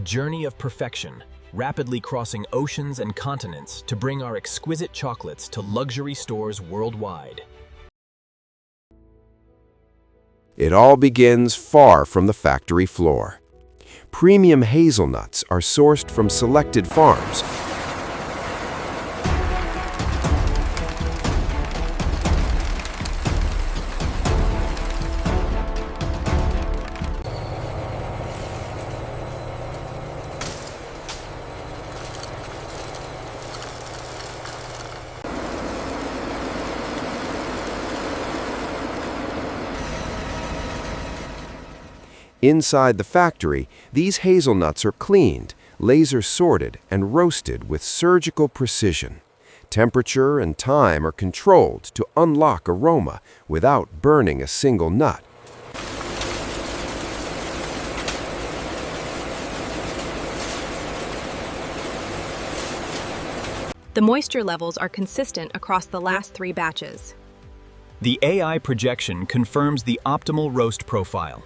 journey of perfection, rapidly crossing oceans and continents to bring our exquisite chocolates to luxury stores worldwide. It all begins far from the factory floor. Premium hazelnuts are sourced from selected farms. Inside the factory, these hazelnuts are cleaned, laser sorted, and roasted with surgical precision. Temperature and time are controlled to unlock aroma without burning a single nut. The moisture levels are consistent across the last 3 batches. The AI projection confirms the optimal roast profile.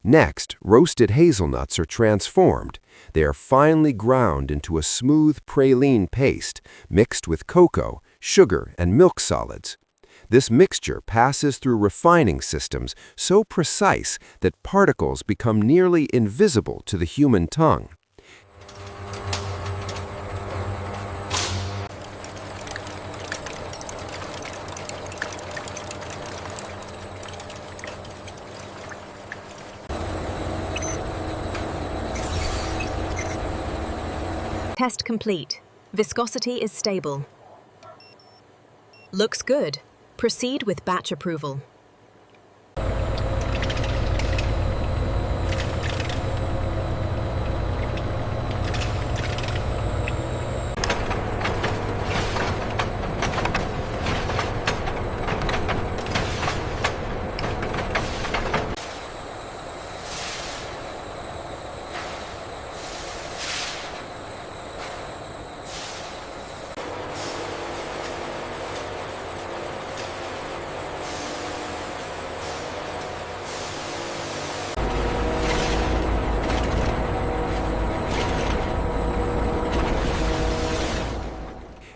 Next, roasted hazelnuts are transformed. They are finely ground into a smooth praline paste mixed with cocoa, sugar, and milk solids. This mixture passes through refining systems so precise that particles become nearly invisible to the human tongue. Test complete. Viscosity is stable. Looks good. Proceed with batch approval.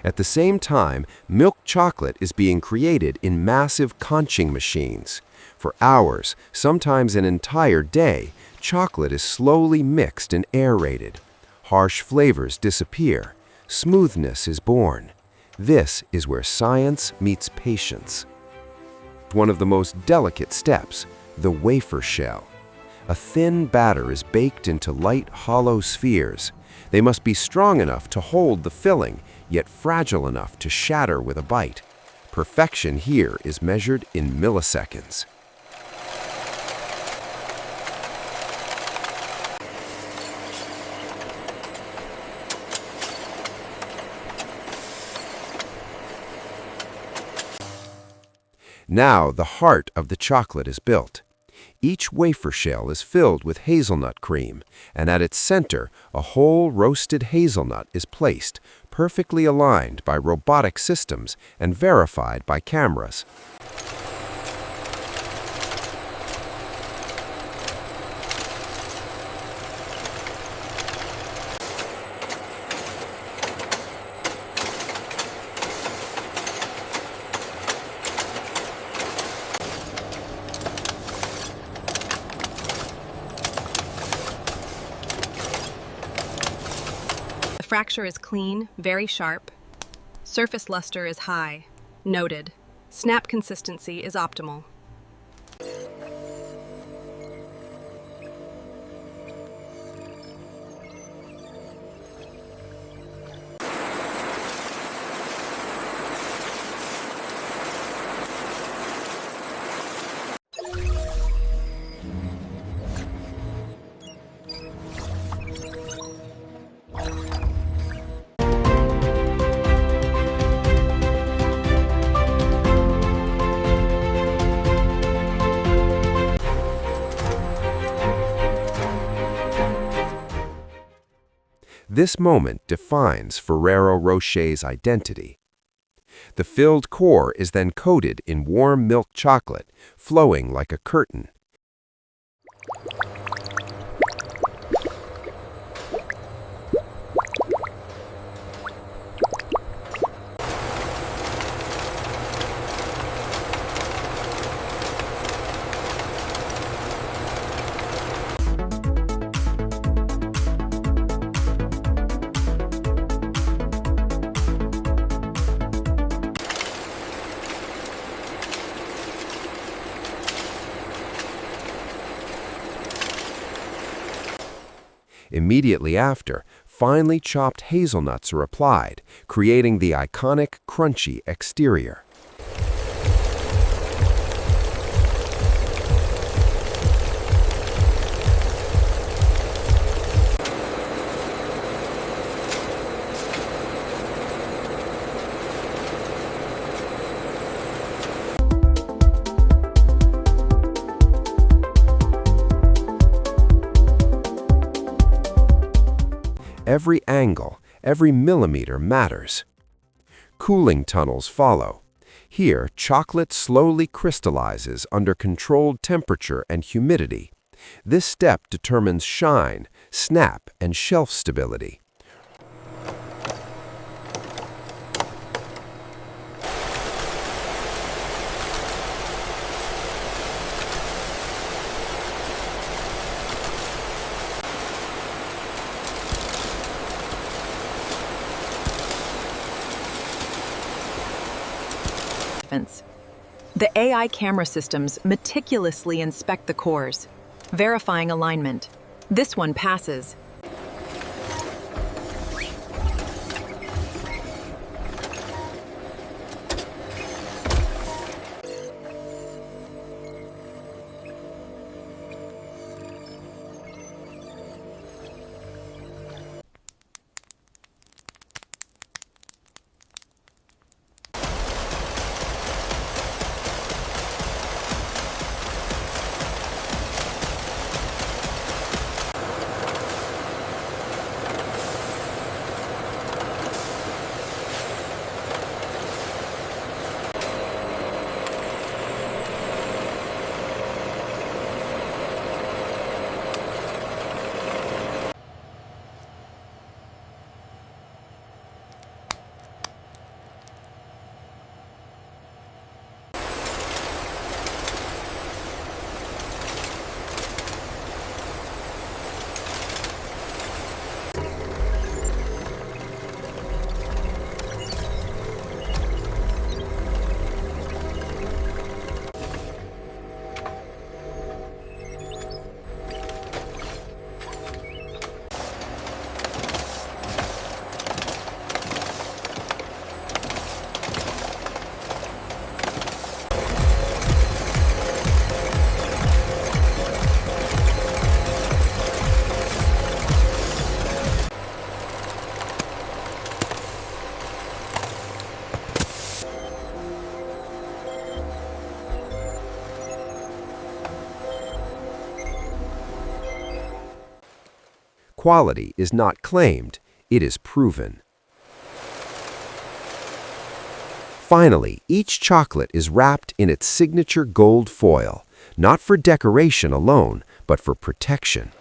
At the same time, milk chocolate is being created in massive conching machines. For hours, sometimes an entire day, chocolate is slowly mixed and aerated. Harsh flavors disappear. Smoothness is born. This is where science meets patience. One of the most delicate steps, the wafer shell. A thin batter is baked into light, hollow spheres. They must be strong enough to hold the filling, yet fragile enough to shatter with a bite. Perfection here is measured in milliseconds. Now the heart of the chocolate is built. Each wafer shell is filled with hazelnut cream, and at its center, a whole roasted hazelnut is placed, perfectly aligned by robotic systems and verified by cameras. fracture is clean, very sharp. Surface luster is high. Noted. Snap consistency is optimal. This moment defines Ferrero Rocher's identity. The filled core is then coated in warm milk chocolate, flowing like a curtain. Immediately after, finely chopped hazelnuts are applied, creating the iconic crunchy exterior. Every angle, every millimeter matters. Cooling tunnels follow. Here, chocolate slowly crystallizes under controlled temperature and humidity. This step determines shine, snap, and shelf stability. The AI camera systems meticulously inspect the cores, verifying alignment. This one passes. Quality is not claimed, it is proven. Finally, each chocolate is wrapped in its signature gold foil, not for decoration alone, but for protection.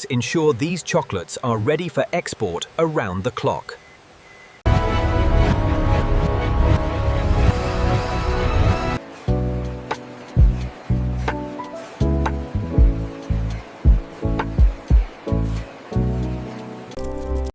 ensure these chocolates are ready for export around the clock.